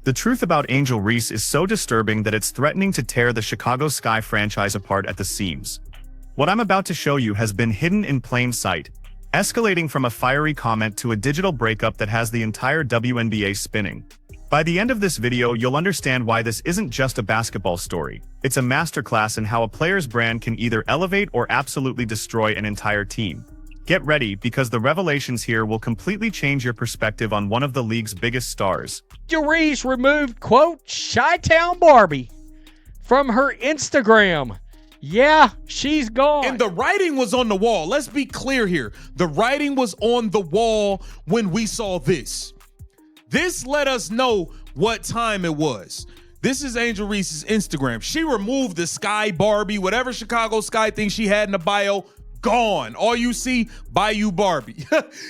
The truth about Angel Reese is so disturbing that it's threatening to tear the Chicago Sky franchise apart at the seams. What I'm about to show you has been hidden in plain sight, escalating from a fiery comment to a digital breakup that has the entire WNBA spinning. By the end of this video, you'll understand why this isn't just a basketball story. It's a masterclass in how a player's brand can either elevate or absolutely destroy an entire team. Get ready, because the revelations here will completely change your perspective on one of the league's biggest stars. Angel Reese removed, quote, Chi-Town Barbie from her Instagram. Yeah, she's gone. And the writing was on the wall. Let's be clear here. The writing was on the wall when we saw this. This let us know what time it was. This is Angel Reese's Instagram. She removed the Sky Barbie, whatever Chicago Sky thing she had in the bio, gone. All you see, Bayou Barbie.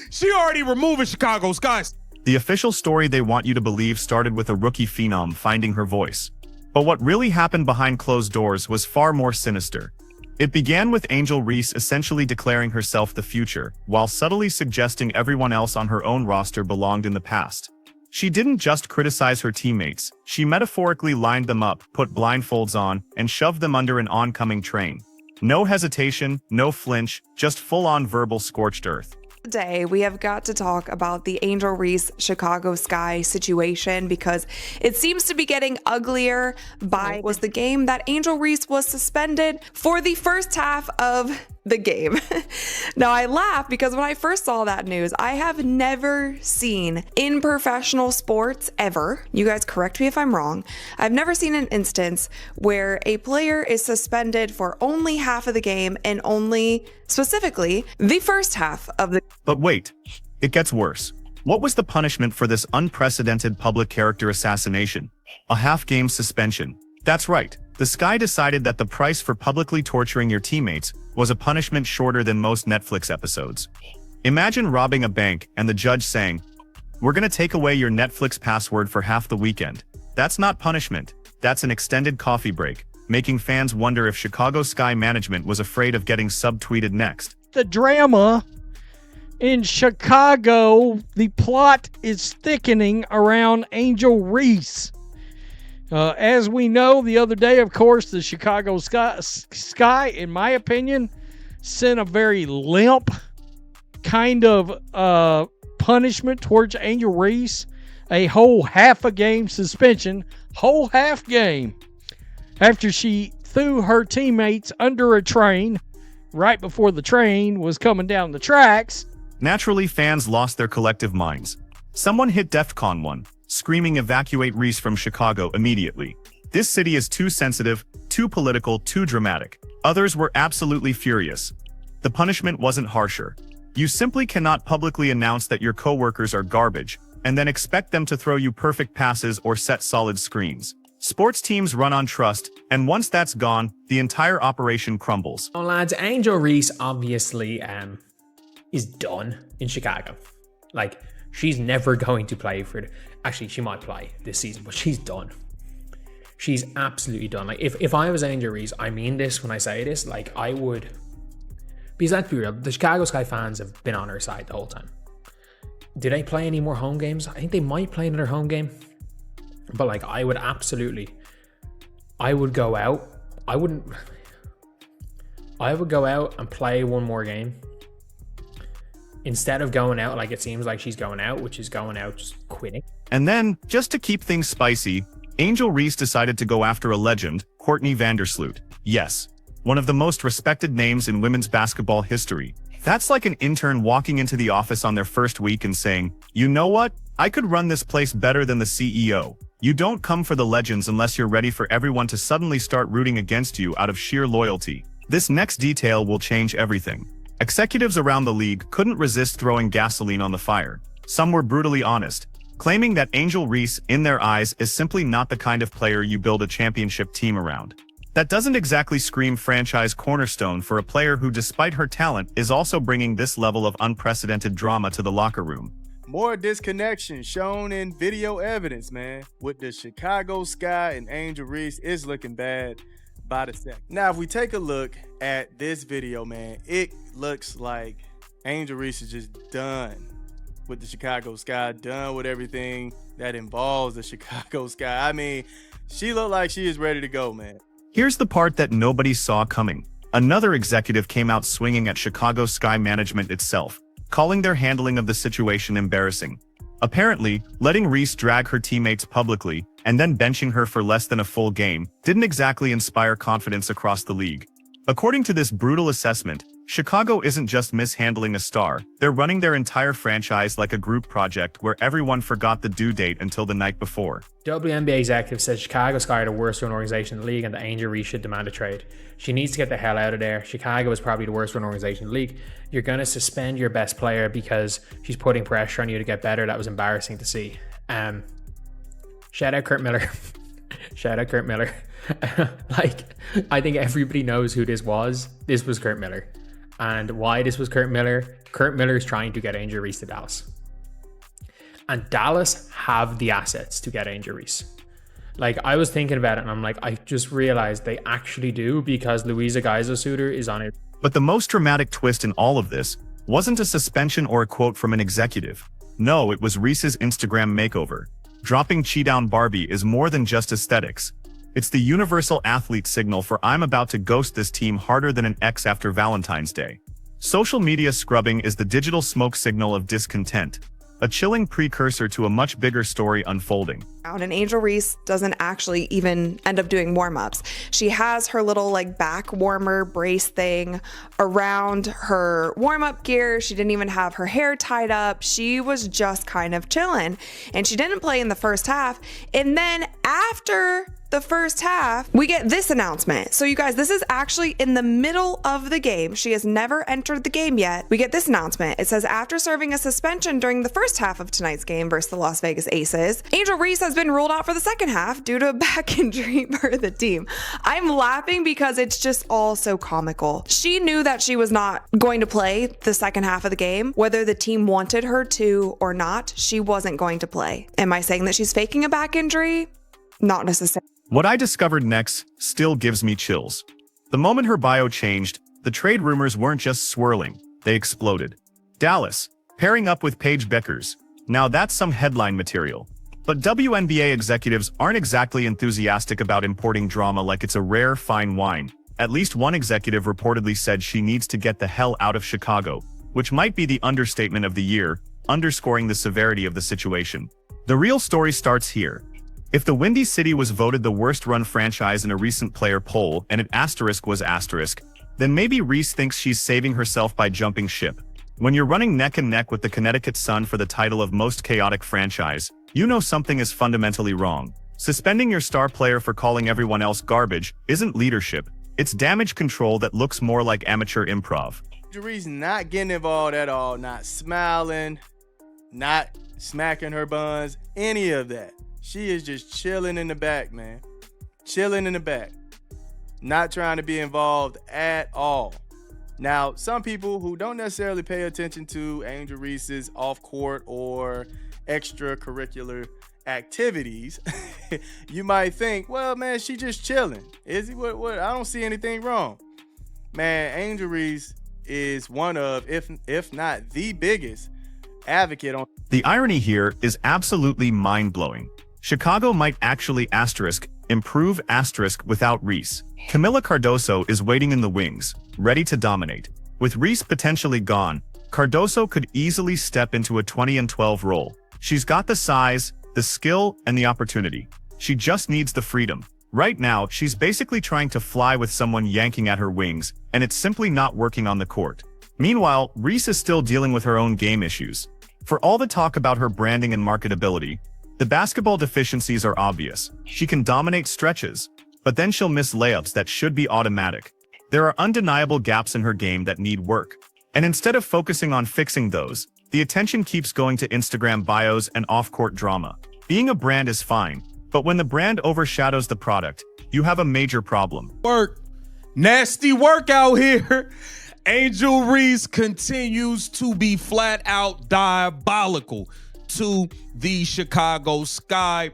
She already removed Chicago Sky. The official story they want you to believe started with a rookie phenom finding her voice. But what really happened behind closed doors was far more sinister. It began with Angel Reese essentially declaring herself the future, while subtly suggesting everyone else on her own roster belonged in the past. She didn't just criticize her teammates, she metaphorically lined them up, put blindfolds on, and shoved them under an oncoming train. No hesitation, no flinch, just full-on verbal scorched earth. Today, we have got to talk about the Angel Reese Chicago Sky situation because it seems to be getting uglier. Was the game that Angel Reese was suspended for the first half of the game. Now, I laugh because when I first saw that news, I have never seen in professional sports ever, you guys correct me if I'm wrong, I've never seen an instance where a player is suspended for only half of the game and only specifically the first half of the. But wait, it gets worse. What was the punishment for this unprecedented public character assassination? A half-game suspension. That's right. The Sky decided that the price for publicly torturing your teammates was a punishment shorter than most Netflix episodes. Imagine robbing a bank and the judge saying, "We're gonna take away your Netflix password for half the weekend." That's not punishment, that's an extended coffee break, making fans wonder if Chicago Sky management was afraid of getting subtweeted next. The drama in Chicago, the plot is thickening around Angel Reese. As we know, the other day, of course, the Chicago Sky, in my opinion, sent a very limp kind of punishment towards Angel Reese. A whole half a game suspension, whole half game, after she threw her teammates under a train right before the train was coming down the tracks. Naturally, fans lost their collective minds. Someone hit DEFCON 1. Screaming evacuate Reese from Chicago immediately. This city is too sensitive, too political, too dramatic. Others were absolutely furious. The punishment wasn't harsher. You simply cannot publicly announce that your coworkers are garbage, and then expect them to throw you perfect passes or set solid screens. Sports teams run on trust, and once that's gone, the entire operation crumbles. Well, lads, Angel Reese obviously is done in Chicago. Like, she's never going to play for it. Actually, she might play this season, but she's done. She's absolutely done. Like, if I was Angel Reese, I mean this when I say this, like, I would. Because let's be real, the Chicago Sky fans have been on her side the whole time. Do they play any more home games? I think they might play another home game. But, like, I would go out. I would go out and play one more game. Instead of going out like it seems like she's going out, which is going out just quitting. And then, just to keep things spicy, Angel Reese decided to go after a legend, Courtney Vandersloot. Yes, one of the most respected names in women's basketball history. That's like an intern walking into the office on their first week and saying, "You know what? I could run this place better than the CEO." You don't come for the legends unless you're ready for everyone to suddenly start rooting against you out of sheer loyalty. This next detail will change everything. Executives around the league couldn't resist throwing gasoline on the fire. Some were brutally honest, claiming that Angel Reese, in their eyes, is simply not the kind of player you build a championship team around. That doesn't exactly scream franchise cornerstone for a player who, despite her talent, is also bringing this level of unprecedented drama to the locker room. More disconnection shown in video evidence, man, with the Chicago Sky and Angel Reese is looking bad by the second. Now, if we take a look at this video, man, it looks like Angel Reese is just done with the Chicago Sky, done with everything that involves the Chicago Sky. I mean, she looked like she is ready to go, man. Here's the part that nobody saw coming. Another executive came out swinging at Chicago Sky management itself, calling their handling of the situation embarrassing. Apparently, letting Reese drag her teammates publicly and then benching her for less than a full game didn't exactly inspire confidence across the league. According to this brutal assessment, Chicago isn't just mishandling a star, they're running their entire franchise like a group project where everyone forgot the due date until the night before. WNBA executive said Chicago Sky are the worst run organization in the league and that Angel Reese should demand a trade. She needs to get the hell out of there. Chicago is probably the worst run organization in the league. You're going to suspend your best player because she's putting pressure on you to get better. That was embarrassing to see. Shout out Kurt Miller. Shout out Kurt Miller. Like, I think everybody knows who this was. This was Kurt Miller. And why this was Kurt Miller? Kurt Miller is trying to get Angel Reese to Dallas. And Dallas have the assets to get Angel Reese. Like, I was thinking about it and I'm like, I just realized they actually do because Louisa Geisel-Suter is on it. But the most dramatic twist in all of this wasn't a suspension or a quote from an executive. No, it was Reese's Instagram makeover. Dropping Chi Down Barbie is more than just aesthetics. It's the universal athlete signal for I'm about to ghost this team harder than an ex after Valentine's Day. Social media scrubbing is the digital smoke signal of discontent, a chilling precursor to a much bigger story unfolding. And Angel Reese doesn't actually even end up doing warm-ups. She has her little like back warmer brace thing around her warm-up gear. She didn't even have her hair tied up. She was just kind of chilling. And she didn't play in the first half. And then after the first half, we get this announcement. So you guys, this is actually in the middle of the game. She has never entered the game yet. We get this announcement. It says, after serving a suspension during the first half of tonight's game versus the Las Vegas Aces, Angel Reese has been ruled out for the second half due to a back injury for the team. I'm laughing because it's just all so comical. She knew that she was not going to play the second half of the game. Whether the team wanted her to or not, she wasn't going to play. Am I saying that she's faking a back injury? Not necessarily. What I discovered next still gives me chills. The moment her bio changed, the trade rumors weren't just swirling, they exploded. Dallas, pairing up with Paige Beckers. Now that's some headline material. But WNBA executives aren't exactly enthusiastic about importing drama like it's a rare, fine wine. At least one executive reportedly said she needs to get the hell out of Chicago, which might be the understatement of the year, underscoring the severity of the situation. The real story starts here. If the Windy City was voted the worst-run franchise in a recent player poll and an asterisk was asterisk, then maybe Reese thinks she's saving herself by jumping ship. When you're running neck and neck with the Connecticut Sun for the title of most chaotic franchise, you know something is fundamentally wrong. Suspending your star player for calling everyone else garbage isn't leadership, it's damage control that looks more like amateur improv. Reese not getting involved at all, not smiling, not smacking her buns, any of that. She is just chilling in the back, man. Chilling in the back. Not trying to be involved at all. Now, some people who don't necessarily pay attention to Angel Reese's off-court or extracurricular activities, you might think, well, man, she just chilling. Is he? What? I don't see anything wrong. Man, Angel Reese is one of, if not the biggest advocate on. The irony here is absolutely mind-blowing. Chicago might actually improve without Reese. Camila Cardoso is waiting in the wings, ready to dominate. With Reese potentially gone, Cardoso could easily step into a 20-12 role. She's got the size, the skill, and the opportunity. She just needs the freedom. Right now, she's basically trying to fly with someone yanking at her wings, and it's simply not working on the court. Meanwhile, Reese is still dealing with her own game issues. For all the talk about her branding and marketability, the basketball deficiencies are obvious. She can dominate stretches, but then she'll miss layups that should be automatic. There are undeniable gaps in her game that need work. And instead of focusing on fixing those, the attention keeps going to Instagram bios and off-court drama. Being a brand is fine, but when the brand overshadows the product, you have a major problem. Work. Nasty work out here. Angel Reese continues to be flat out diabolical to the Chicago Sky.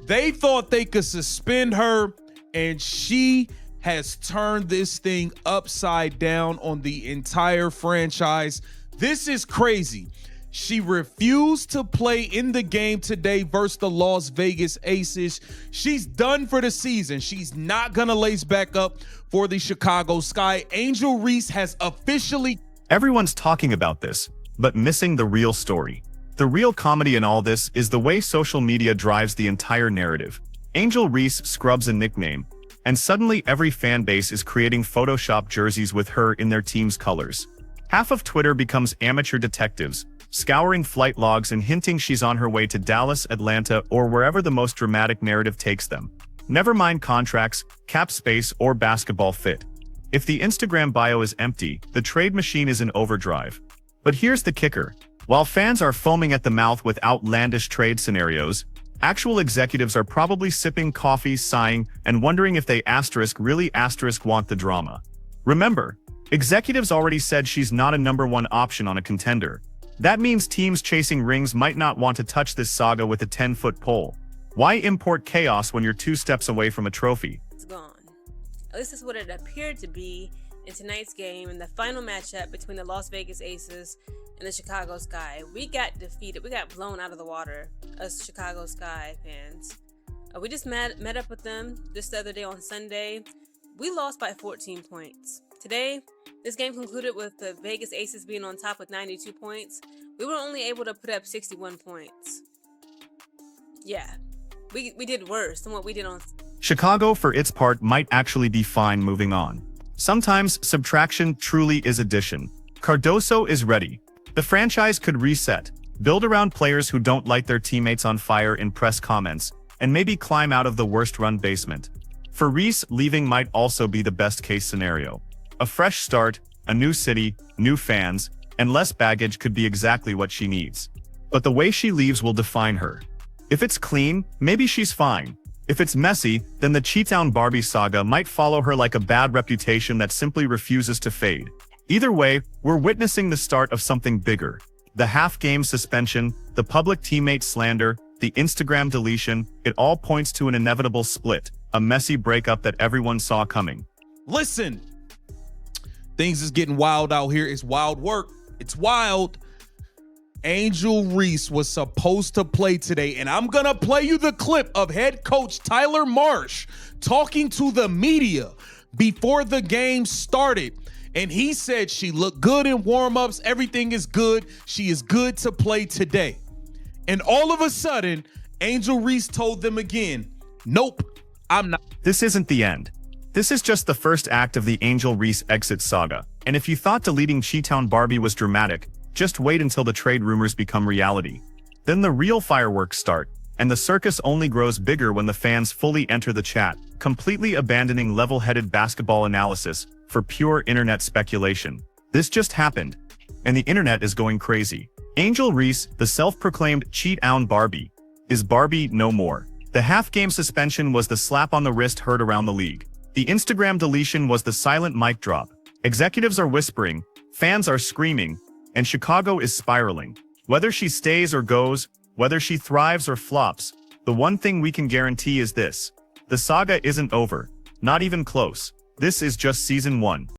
They thought they could suspend her, and she has turned this thing upside down on the entire franchise. This is crazy. She refused to play in the game today versus the Las Vegas Aces. She's done for the season. She's not going to lace back up for the Chicago Sky. Angel Reese has officially... Everyone's talking about this, but missing the real story. The real comedy in all this is the way social media drives the entire narrative. Angel Reese scrubs a nickname, and suddenly every fan base is creating Photoshop jerseys with her in their team's colors. Half of Twitter becomes amateur detectives, scouring flight logs and hinting she's on her way to Dallas, Atlanta, or wherever the most dramatic narrative takes them. Never mind contracts, cap space, or basketball fit. If the Instagram bio is empty, the trade machine is in overdrive. But here's the kicker. While fans are foaming at the mouth with outlandish trade scenarios, actual executives are probably sipping coffee, sighing, and wondering if they really want the drama. Remember, executives already said she's not a #1 option on a contender. That means teams chasing rings might not want to touch this saga with a 10-foot pole. Why import chaos when you're 2 steps away from a trophy? It's gone. At least that's what it appeared to be in tonight's game in the final matchup between the Las Vegas Aces and the Chicago Sky. We got defeated. We got blown out of the water as Chicago Sky fans. We just met up with them just the other day on Sunday. We lost by 14 points. Today, this game concluded with the Vegas Aces being on top with 92 points. We were only able to put up 61 points. Yeah, we did worse than what we did on... Chicago, for its part, might actually be fine moving on. Sometimes subtraction truly is addition. Cardoso is ready. The franchise could reset, build around players who don't light their teammates on fire in press comments, and maybe climb out of the worst-run basement. For Reese, leaving might also be the best-case scenario. A fresh start, a new city, new fans, and less baggage could be exactly what she needs. But the way she leaves will define her. If it's clean, maybe she's fine. If it's messy, then the Cheetown Barbie saga might follow her like a bad reputation that simply refuses to fade. Either way, we're witnessing the start of something bigger. The half-game suspension, the public teammate slander, the Instagram deletion, it all points to an inevitable split, a messy breakup that everyone saw coming. Listen, things is getting wild out here. It's wild work. It's wild. Angel Reese was supposed to play today, and I'm going to play you the clip of head coach Tyler Marsh talking to the media before the game started. And he said she looked good in warm-ups. Everything is good. She is good to play today. And all of a sudden, Angel Reese told them again, nope, I'm not. This isn't the end. This is just the first act of the Angel Reese exit saga. And if you thought deleting Cheetown Barbie was dramatic, just wait until the trade rumors become reality. Then the real fireworks start, and the circus only grows bigger when the fans fully enter the chat, completely abandoning level-headed basketball analysis for pure internet speculation. This just happened, and the internet is going crazy. Angel Reese, the self-proclaimed Cheetown Barbie, is Barbie no more. The half-game suspension was the slap on the wrist heard around the league. The Instagram deletion was the silent mic drop. Executives are whispering, fans are screaming, and Chicago is spiraling. Whether she stays or goes, whether she thrives or flops, the one thing we can guarantee is this: the saga isn't over, not even close. This is just season 1.